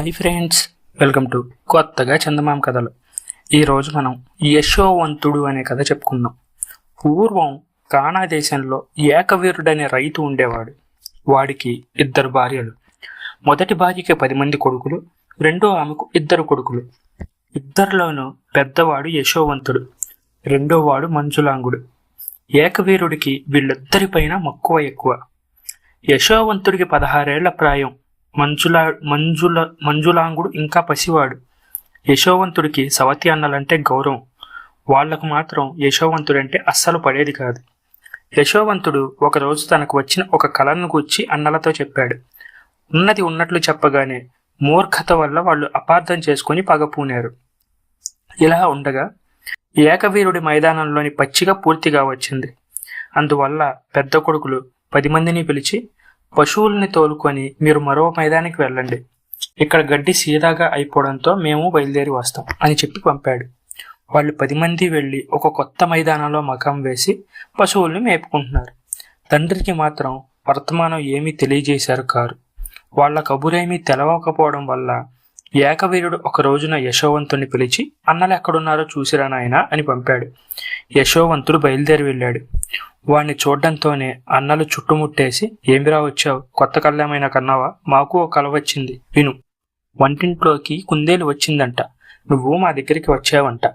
Hi friends, welcome to కొత్తగా చందమామ కథలు. ఈరోజు మనం యశోవంతుడు అనే కథ చెప్పుకుందాం. పూర్వం కానా దేశంలో ఏకవీరుడనే రైతు ఉండేవాడు. వాడికి 2 భార్యలు. మొదటి భార్యకి 10 మంది కొడుకులు, రెండో ఆమెకు 2 కొడుకులు. ఇద్దరిలోనూ పెద్దవాడు యశోవంతుడు, రెండోవాడు మంజులాంగుడు. ఏకవీరుడికి వీళ్ళిద్దరిపైన మక్కువ ఎక్కువ. యశోవంతుడికి 16 ఏళ్ల ప్రాయం. మంజులాంగుడు ఇంకా పసివాడు. యశోవంతుడికి సవతి అన్నలంటే గౌరవం. వాళ్లకు మాత్రం యశోవంతుడంటే అస్సలు పడేది కాదు. యశోవంతుడు ఒకరోజు తనకు వచ్చిన ఒక కలను గూర్చి అన్నలతో చెప్పాడు. ఉన్నది ఉన్నట్లు చెప్పగానే మూర్ఖత వల్ల వాళ్ళు అపార్థం చేసుకుని పగపూనారు. ఇలా ఉండగా ఏకవీరుడి మైదానంలోని పచ్చిక పూర్తిగా వచ్చింది. అందువల్ల పెద్ద కొడుకులు 10 మందిని పిలిచి, పశువుల్ని తోలుకొని మీరు మరో మైదానికి వెళ్ళండి, ఇక్కడ గడ్డి సీదాగా అయిపోవడంతో మేము బయలుదేరి వస్తాం అని చెప్పి పంపాడు. వాళ్ళు 10 మంది వెళ్ళి ఒక కొత్త మైదానంలో మకాం వేసి పశువుల్ని మేపుకుంటున్నారు. తండ్రికి మాత్రం వర్తమానం ఏమీ తెలియజేశారు కారు. వాళ్ళ కబురేమీ తెలవకపోవడం వల్ల ఏకవీరుడు ఒక రోజున యశోవంతుని పిలిచి, అన్నలు ఎక్కడున్నారో చూసిరా నాయనా అని పంపాడు. యశోవంతుడు బయలుదేరి వెళ్ళాడు. వాణ్ణి చూడ్డంతోనే అన్నలు చుట్టుముట్టేసి, ఏమిరా వచ్చావు, కొత్త కళ్ళేమైనా కన్నావా, మాకు ఓ కల వచ్చింది విను, వంటింట్లోకి కుందేలు వచ్చిందంట, నువ్వు మా దగ్గరికి వచ్చావంట,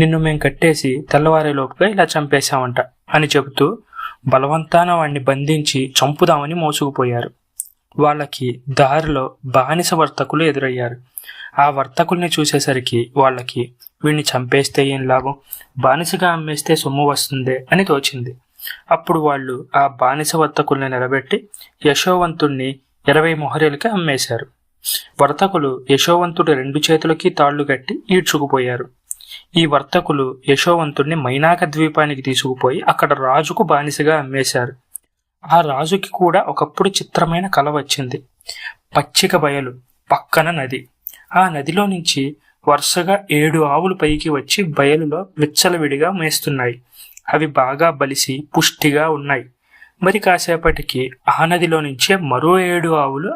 నిన్ను మేం కట్టేసి తెల్లవారేలోపుగా ఇలా చంపేశావంట అని చెబుతూ బలవంతాన వాణ్ణి బంధించి చంపుదామని మోసుకుపోయారు. వాళ్ళకి దారిలో బానిస వర్తకులు ఎదురయ్యారు. ఆ వర్తకుల్ని చూసేసరికి వాళ్ళకి, వీడిని చంపేస్తే ఏం లాభం, బానిసగా అమ్మేస్తే సొమ్ము వస్తుందే అని తోచింది. అప్పుడు వాళ్ళు ఆ బానిస వర్తకుల్ని నిలబెట్టి యశోవంతుణ్ణి 20 మొహరేలకి అమ్మేశారు. వర్తకులు యశోవంతుడి 2 చేతులకి తాళ్లు కట్టి ఈడ్చుకుపోయారు. ఈ వర్తకులు యశోవంతుణ్ణి మైనాక ద్వీపానికి తీసుకుపోయి అక్కడ రాజుకు బానిసగా అమ్మేశారు. ఆ రాజుకి కూడా ఒకప్పుడు చిత్రమైన కల వచ్చింది. పచ్చిక బయలు, పక్కన నది. ఆ నదిలో నుంచి వరుసగా 7 ఆవులు పైకి వచ్చి బయలులో విచ్చలవిడిగా మేస్తున్నాయి. అవి బాగా బలిసి పుష్టిగా ఉన్నాయి. మరి కాసేపటికి ఆ నదిలో నుంచే మరో 7 ఆవులు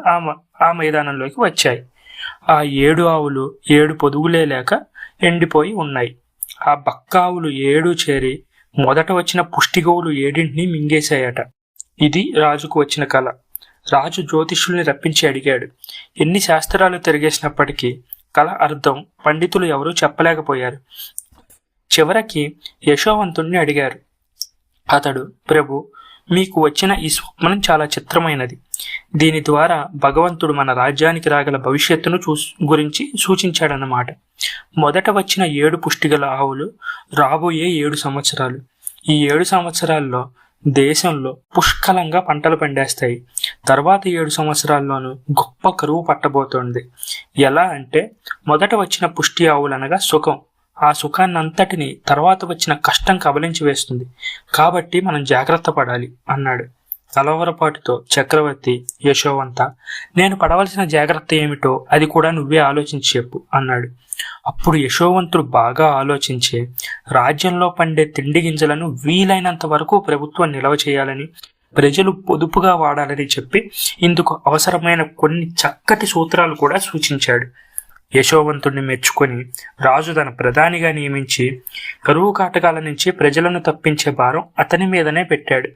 ఆ మైదానంలోకి వచ్చాయి. ఆ 7 ఆవులు 7 పొదుగులే లేక ఎండిపోయి ఉన్నాయి. ఆ బక్క ఆవులు 7 చేరి మొదట వచ్చిన పుష్టిగోవులు 7ంటిని మింగేశాయట. ఇది రాజుకు వచ్చిన కళ. రాజు జ్యోతిష్యుల్ని రప్పించి అడిగాడు. ఎన్ని శాస్త్రాలు తిరిగేసినప్పటికీ కళ అర్థం పండితులు ఎవరూ చెప్పలేకపోయారు. చివరికి యశోవంతుణ్ణి అడిగారు. అతడు, ప్రభు, మీకు వచ్చిన ఈ స్వప్నం చాలా చిత్రమైనది. దీని ద్వారా భగవంతుడు మన రాజ్యానికి రాగల భవిష్యత్తును గురించి సూచించాడన్నమాట. మొదట వచ్చిన 7 పుష్టిగల ఆవులు రాబోయే 7 సంవత్సరాలు. ఈ 7 సంవత్సరాల్లో దేశంలో పుష్కలంగా పంటలు పండేస్తాయి. తర్వాత 7 సంవత్సరాల్లోనూ గొప్ప కరువు పట్టబోతోంది. ఎలా అంటే, మొదట వచ్చిన పుష్టి ఆవులనగా సుఖం, ఆ సుఖాన్నంతటిని తర్వాత వచ్చిన కష్టం కబలించి వేస్తుంది. కాబట్టి మనం జాగ్రత్త పడాలి అన్నాడు. కలవరపాటుతో చక్రవర్తి, యశోవంత, నేను పడవలసిన జాగ్రత్త ఏమిటో అది కూడా నువ్వే ఆలోచించి చెప్పు అన్నాడు. అప్పుడు యశోవంతుడు బాగా ఆలోచించి, రాజ్యంలో పండే తిండి గింజలను వీలైనంత వరకు ప్రభుత్వం నిల్వ చేయాలని, ప్రజలు పొదుపుగా వాడాలని చెప్పి ఇందుకు అవసరమైన కొన్ని చక్కటి సూత్రాలు కూడా సూచించాడు. యశోవంతుడిని మెచ్చుకొని రాజు తన ప్రధానిగా నియమించి కరువు కాటకాల నుంచి ప్రజలను తప్పించే భారం అతని మీదనే పెట్టాడు.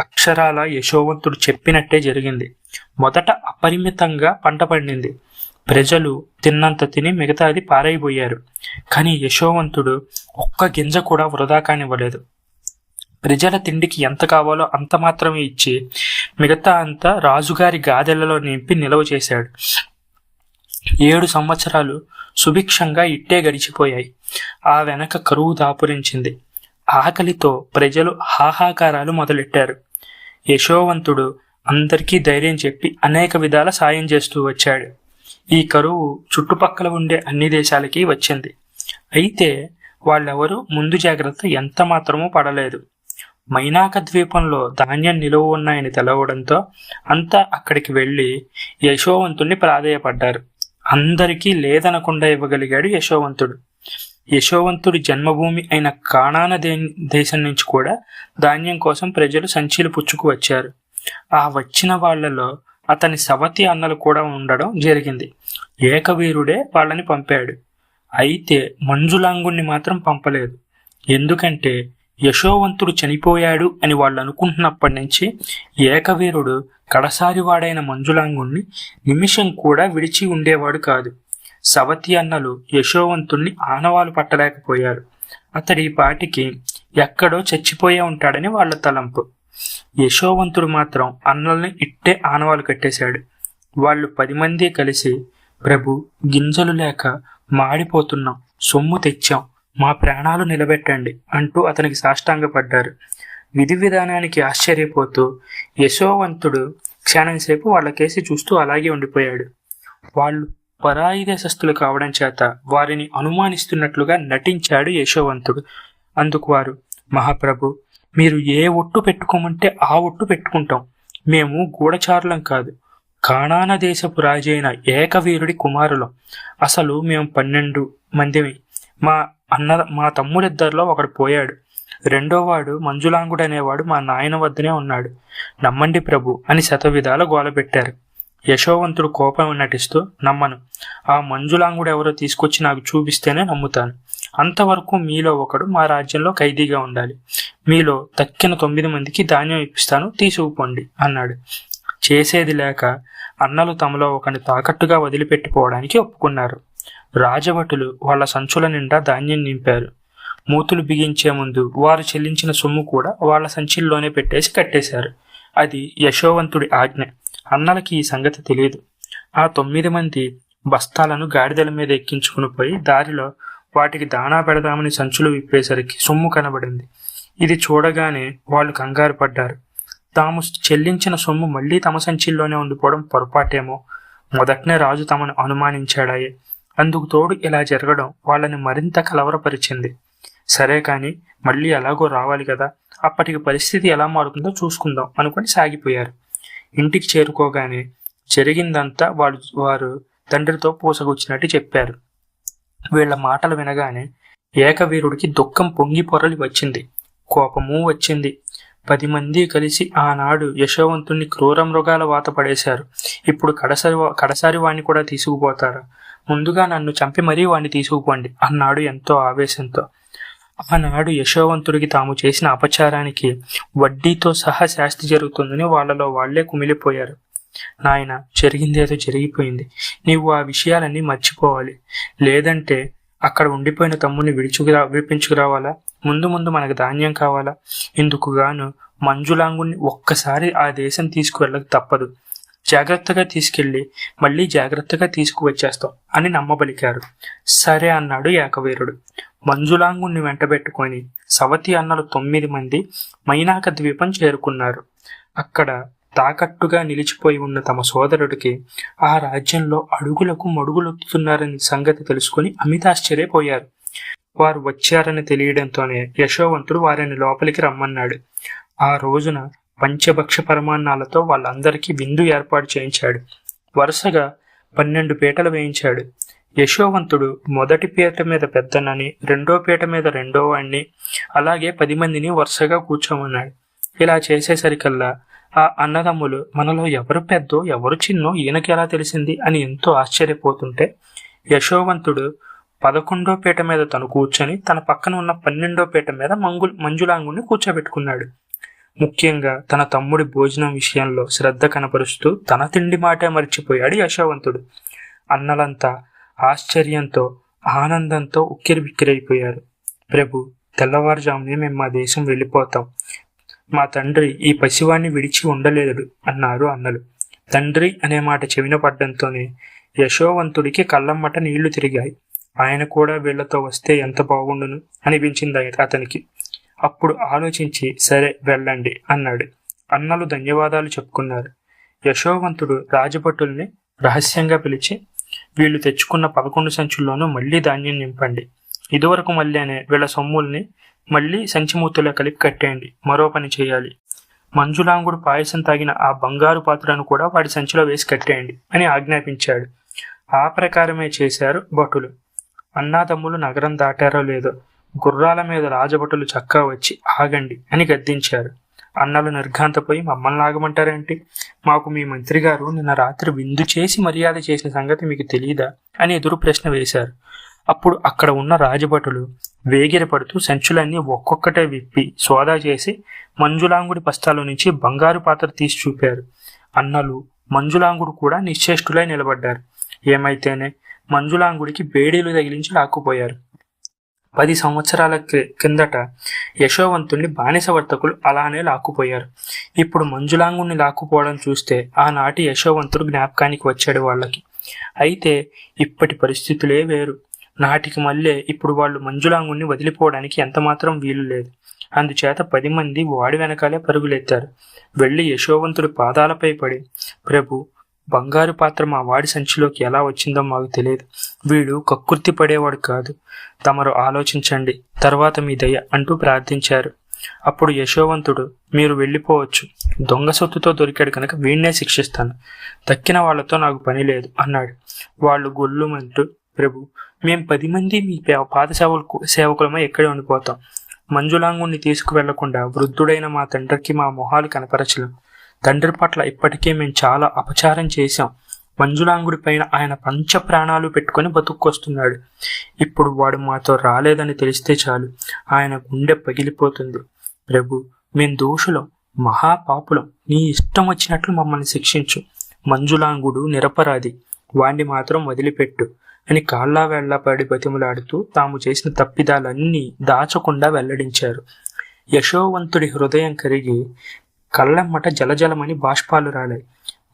అక్షరాల యశోవంతుడు చెప్పినట్టే జరిగింది. మొదట అపరిమితంగా పంట పండింది. ప్రజలు తిన్నంత తిని మిగతాది పారైపోయారు. కానీ యశోవంతుడు ఒక్క గింజ కూడా వృధా కానివ్వలేదు. ప్రజల తిండికి ఎంత కావాలో అంత మాత్రమే ఇచ్చి మిగతా అంతా రాజుగారి గాదెలలో నింపి నిల్వ చేశాడు. 7 సంవత్సరాలు సుభిక్షంగా ఇట్టే గడిచిపోయాయి. ఆ వెనక కరువు దాపురించింది. ఆకలితో ప్రజలు హాహాకారాలు మొదలెట్టారు. యశోవంతుడు అందరికీ ధైర్యం చెప్పి అనేక విధాల సాయం చేస్తూ వచ్చాడు. ఈ కరువు చుట్టుపక్కల ఉండే అన్ని దేశాలకి వచ్చింది. అయితే వాళ్ళెవరూ ముందు జాగ్రత్త ఎంత మాత్రమూ పడలేదు. మైనాక ద్వీపంలో ధాన్యం నిలువ ఉన్నాయని తెలవడంతో అంతా అక్కడికి వెళ్లి యశోవంతుణ్ణి ప్రాధేయపడ్డారు. అందరికీ లేదనకుండా ఇవ్వగలిగాడు యశోవంతుడు. యశోవంతుడి జన్మభూమి అయిన కానాన దేశం నుంచి కూడా ధాన్యం కోసం ప్రజలు సంచీలు పుచ్చుకు వచ్చారు. ఆ వచ్చిన వాళ్లలో అతని సవతి అన్నలు కూడా ఉండడం జరిగింది. ఏకవీరుడే వాళ్ళని పంపాడు. అయితే మంజులాంగుణ్ణి మాత్రం పంపలేదు. ఎందుకంటే యశోవంతుడు చనిపోయాడు అని వాళ్ళు అనుకుంటున్నప్పటి నుంచి ఏకవీరుడు కడసారి వాడైన మంజులాంగుణ్ణి నిమిషం కూడా విడిచి ఉండేవాడు కాదు. సవతి అన్నలు యశోవంతుణ్ణి ఆనవాలు పట్టలేకపోయారు. అతడి పాటికి ఎక్కడో చచ్చిపోయే ఉంటాడని వాళ్ళ తలంపు. యశోవంతుడు మాత్రం అన్నల్ని ఇట్టే ఆనవాలు కట్టేశాడు. వాళ్ళు 10 మంది కలిసి, ప్రభు, గింజలు లేక మాడిపోతున్నాం, సొమ్ము తెచ్చాం, మా ప్రాణాలు నిలబెట్టండి అంటూ అతనికి సాష్టాంగపడ్డారు. విధి విధానానికి ఆశ్చర్యపోతూ యశోవంతుడు క్షణంసేపు వాళ్ళకేసి చూస్తూ అలాగే ఉండిపోయాడు. వాళ్ళు పరాయి దేశస్థులు కావడం చేత వారిని అనుమానిస్తున్నట్లుగా నటించాడు యశోవంతుడు. అందుకు వారు, మహాప్రభు, మీరు ఏ ఒట్టు పెట్టుకోమంటే ఆ ఒట్టు పెట్టుకుంటాం. మేము గూఢచారులం కాదు, కానాన దేశపు రాజైన ఏకవీరుడి కుమారులం. అసలు మేము 12 మందిమి. మా తమ్ముడిద్దరిలో ఒకడు పోయాడు. రెండోవాడు మంజులాంగుడు అనేవాడు మా నాయన వద్దనే ఉన్నాడు. నమ్మండి ప్రభు అని శతవిధాల గోలపెట్టారు. యశోవంతుడు కోపం నటిస్తూ, నమ్మను. ఆ మంజులాంగుడు ఎవరో తీసుకొచ్చి నాకు చూపిస్తేనే నమ్ముతాను. అంతవరకు మీలో ఒకడు మా రాజ్యంలో ఖైదీగా ఉండాలి. మీలో తక్కిన 9 మందికి ధాన్యం ఇప్పిస్తాను, తీసుకుపోండి అన్నాడు. చేసేది లేక అన్నలు తమలో ఒకని తాకట్టుగా వదిలిపెట్టిపోవడానికి ఒప్పుకున్నారు. రాజభటులు వాళ్ళ సంచుల నిండా ధాన్యం నింపారు. మూతులు బిగించే ముందు వారు చెల్లించిన సొమ్ము కూడా వాళ్ళ సంచిల్లోనే పెట్టేసి కట్టేశారు. అది యశోవంతుడి ఆజ్ఞ. అన్నలకి ఈ సంగతి తెలియదు. ఆ 9 మంది బస్తాలను గాడిదల మీద ఎక్కించుకుని పోయి దారిలో వాటికి దాణా పెడదామని సంచులు విప్పేసరికి సొమ్ము కనబడింది. ఇది చూడగానే వాళ్ళు కంగారు పడ్డారు. తాము చెల్లించిన సొమ్ము మళ్లీ తమ సంచిల్లోనే ఉండిపోవడం పొరపాటేమో. మొదటనే రాజు తమను అనుమానించాడాయే. అందుకు తోడు ఇలా జరగడం వాళ్ళని మరింత కలవరపరిచింది. సరే కాని మళ్ళీ ఎలాగో రావాలి కదా, అప్పటికి పరిస్థితి ఎలా మారుతుందో చూసుకుందాం అనుకుని సాగిపోయారు. ఇంటికి చేరుకోగానే జరిగిందంతా వారు తండ్రితో పూసగుచ్చినట్టు చెప్పారు. వీళ్ల మాటలు వినగానే ఏకవీరుడికి దుఃఖం పొంగి పొరలి వచ్చింది, కోపమూ వచ్చింది. 10 మంది కలిసి ఆనాడు యశోవంతుణ్ణి క్రూర మృగాల వాత పడేశారు. ఇప్పుడు కడసారి వాణ్ణి కూడా తీసుకుపోతారా? ముందుగా నన్ను చంపి మరీ వాణ్ణి తీసుకుపోండి అన్నాడు ఎంతో ఆవేశంతో. ఆనాడు యశోవంతుడికి తాము చేసిన అపచారానికి వడ్డీతో సహా శాస్తి జరుగుతుందని వాళ్ళలో వాళ్లే కుమిలిపోయారు. నాయన, జరిగిందేదో జరిగిపోయింది. నీవు ఆ విషయాలన్నీ మర్చిపోవాలి. లేదంటే అక్కడ ఉండిపోయిన తమ్ముని విడిపించుకురావాలా? ముందు మనకు ధాన్యం కావాలా? ఇందుకుగాను మంజులాంగుని ఒక్కసారి ఆ దేశం తీసుకువెళ్ళక తప్పదు. జాగ్రత్తగా తీసుకెళ్లి మళ్ళీ జాగ్రత్తగా తీసుకువచ్చేస్తాం అని నమ్మబలికారు. సరే అన్నాడు ఏకవీరుడు. మంజులాంగుణ్ణి వెంటబెట్టుకొని సవతి అన్నలు 9 మంది మైనాక ద్వీపం చేరుకున్నారు. అక్కడ తాకట్టుగా నిలిచిపోయి ఉన్న తమ సోదరుడికి ఆ రాజ్యంలో అడుగులకు మడుగులొత్తుతున్నారని సంగతి తెలుసుకుని అమితాశ్చర్యపోయారు. వారు వచ్చారని తెలియడంతోనే యశోవంతుడు వారిని లోపలికి రమ్మన్నాడు. ఆ రోజున పంచభక్ష పరమాన్నాలతో వాళ్ళందరికీ విందు ఏర్పాటు చేయించాడు. వరుసగా 12 పీటలు వేయించాడు. యశోవంతుడు మొదటి పీట మీద పెద్దనని, రెండో పీట మీద రెండో వాణ్ణి, అలాగే 10 మందిని వరుసగా కూర్చోమన్నాడు. ఇలా చేసేసరికల్లా ఆ అన్నదమ్ములు మనలో ఎవరు పెద్దో ఎవరు చిన్నో ఈయనకి ఎలా తెలిసింది అని ఎంతో ఆశ్చర్యపోతుంటే యశోవంతుడు 11వ పీట మీద తను కూర్చొని తన పక్కన ఉన్న 12వ పీట మీద మంజులాంగుని కూర్చోబెట్టుకున్నాడు. ముఖ్యంగా తన తమ్ముడి భోజనం విషయంలో శ్రద్ధ కనపరుస్తూ తన తిండి మాటే మర్చిపోయాడు యశోవంతుడు. అన్నలంతా ఆశ్చర్యంతో ఆనందంతో ఉక్కిరిబిక్కిరైపోయారు. ప్రభు, తెల్లవారుజామునే మేము మా దేశం వెళ్ళిపోతాం. మా తండ్రి ఈ పసివాణ్ణి విడిచి ఉండలేడు అన్నారు అన్నలు. తండ్రి అనే మాట చెవిన పడ్డంతోనే యశోవంతుడికి కళ్ళమ్మట నీళ్లు తిరిగాయి. ఆయన కూడా వీళ్లతో వస్తే ఎంత బాగుండును అనిపించింది అతనికి. అప్పుడు ఆలోచించి సరే వెళ్ళండి అన్నాడు. అన్నలు ధన్యవాదాలు చెప్పుకున్నారు. యశోవంతుడు రాజభటుల్ని రహస్యంగా పిలిచి, వీళ్ళు తెచ్చుకున్న 11 సంచుల్లోనూ మళ్లీ ధాన్యం నింపండి. ఇదివరకు మళ్ళీనే వీళ్ళ సొమ్ముల్ని మళ్లీ సంచిమూతులో కలిపి కట్టేయండి. మరో పని చేయాలి. మంజులాంగుడు పాయసం తాగిన ఆ బంగారు పాత్రను కూడా వాడి సంచిలో వేసి కట్టేయండి అని ఆజ్ఞాపించాడు. ఆ ప్రకారమే చేశారు భటులు. అన్నాదమ్ములు నగరం దాటారో లేదో గుర్రాల మీద రాజభటులు చక్కా వచ్చి ఆగండి అని గద్దించారు. అన్నలు నిర్ఘాంతపోయి మమ్మల్ని ఆగమంటారేంటి? మాకు మీ మంత్రి గారు నిన్న రాత్రి విందు చేసి మర్యాద చేసిన సంగతి మీకు తెలియదా అని ఎదురు ప్రశ్న వేశారు. అప్పుడు అక్కడ ఉన్న రాజభటులు వేగిరపడుతూ సంచులన్నీ ఒక్కొక్కటే విప్పి సోదా చేసి మంజులాంగుడి బస్తాలో నుంచి బంగారు పాత్ర తీసి చూపారు. అన్నలు మంజులాంగుడు కూడా నిశ్చేష్టులై నిలబడ్డారు. ఏమైతేనే మంజులాంగుడికి బేడీలు తగిలించి లాక్కుపోయారు. 10 సంవత్సరాల కిందట యశోవంతుణ్ణి బానిస వర్తకులు అలానే లాక్కుపోయారు. ఇప్పుడు మంజులాంగుణ్ణి లాక్కుపోవడం చూస్తే ఆనాటి యశోవంతుడు జ్ఞాపకానికి వచ్చాడు వాళ్ళకి. అయితే ఇప్పటి పరిస్థితులే వేరు. నాటికి మళ్ళీ ఇప్పుడు వాళ్ళు మంజులాంగుణ్ణి వదిలిపోవడానికి ఎంతమాత్రం వీలు లేదు. అందుచేత 10 మంది వాడి వెనకాలే పరుగులెత్తారు. వెళ్ళి యశోవంతుడి పాదాలపై పడి, ప్రభు, బంగారు పాత్ర మా వాడి సంచిలోకి ఎలా వచ్చిందో మాకు తెలియదు. వీడు కక్కుర్తి పడేవాడు కాదు. తమరు ఆలోచించండి, తర్వాత మీ దయ అంటూ ప్రార్థించారు. అప్పుడు యశోవంతుడు, మీరు వెళ్ళిపోవచ్చు. దొంగ సొత్తుతో దొరికాడు కనుక వీణ్ణే శిక్షిస్తాను. దక్కిన వాళ్లతో నాకు పని లేదు అన్నాడు. వాళ్ళు గొల్లుమంటూ, ప్రభు, మేం 10 మంది మీ పాద సేవకులమై ఎక్కడే ఉండిపోతాం. మంజులాంగుణ్ణి తీసుకువెళ్లకుండా వృద్ధుడైన మా తండ్రికి మా మొహాలు కనపరచలేం. తండ్రి పట్ల ఇప్పటికే మేము చాలా అపచారం చేశాం. మంజులాంగుడి పైన ఆయన పంచ ప్రాణాలు పెట్టుకుని బతుక్కొస్తున్నాడు. ఇప్పుడు వాడు మాతో రాలేదని తెలిస్తే చాలు ఆయన గుండె పగిలిపోతుంది. ప్రభు, మేం దోషులం, మహాపాపులం. నీ ఇష్టం వచ్చినట్లు మమ్మల్ని శిక్షించు. మంజులాంగుడు నిరపరాధి, వాణ్ణి మాత్రం వదిలిపెట్టు అని కాళ్ళా వెళ్లపడి బతిములాడుతూ తాము చేసిన తప్పిదాలన్నీ దాచకుండా వెల్లడించారు. యశోవంతుడి హృదయం కరిగి కళ్ళెమ్మట జలజలమని బాష్పాలు రాలాయి.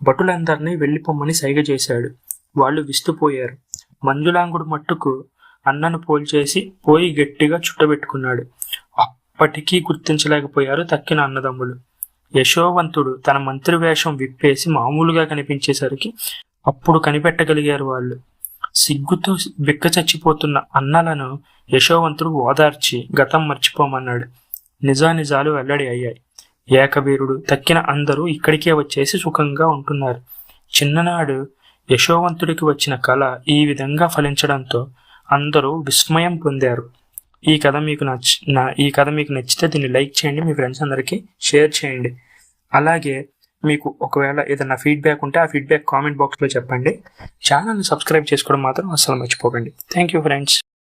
భటులందరినీ వెళ్ళిపోమ్మని సైగ చేశాడు. వాళ్ళు విస్తుపోయారు. మంజులాంగుడు మట్టుకు అన్నను పోల్చేసి పోయి గట్టిగా చుట్టబెట్టుకున్నాడు. అప్పటికీ గుర్తించలేకపోయారు తక్కిన అన్నదమ్ములు. యశోవంతుడు తన మంత్రి వేషం విప్పేసి మామూలుగా కనిపించేసరికి అప్పుడు కనిపెట్టగలిగారు వాళ్ళు. సిగ్గుతో బిక్క చచ్చిపోతున్న అన్నలను యశోవంతుడు ఓదార్చి గతం మర్చిపోమన్నాడు. నిజానిజాలు వెల్లడి అయ్యాయి. ఏకవీరుడు తక్కిన అందరూ ఇక్కడికే వచ్చేసి సుఖంగా ఉంటున్నారు. చిన్ననాడు యశోవంతుడికి వచ్చిన కళ ఈ విధంగా ఫలించడంతో అందరూ విస్మయం పొందారు. ఈ కథ మీకు నచ్చితే దీన్ని లైక్ చేయండి, మీ ఫ్రెండ్స్ అందరికీ షేర్ చేయండి. అలాగే మీకు ఒకవేళ ఏదైనా ఫీడ్బ్యాక్ ఉంటే ఆ ఫీడ్బ్యాక్ కామెంట్ బాక్స్లో చెప్పండి. ఛానల్ని సబ్స్క్రైబ్ చేసుకోవడం మాత్రం అస్సలు మర్చిపోకండి. Thank you friends.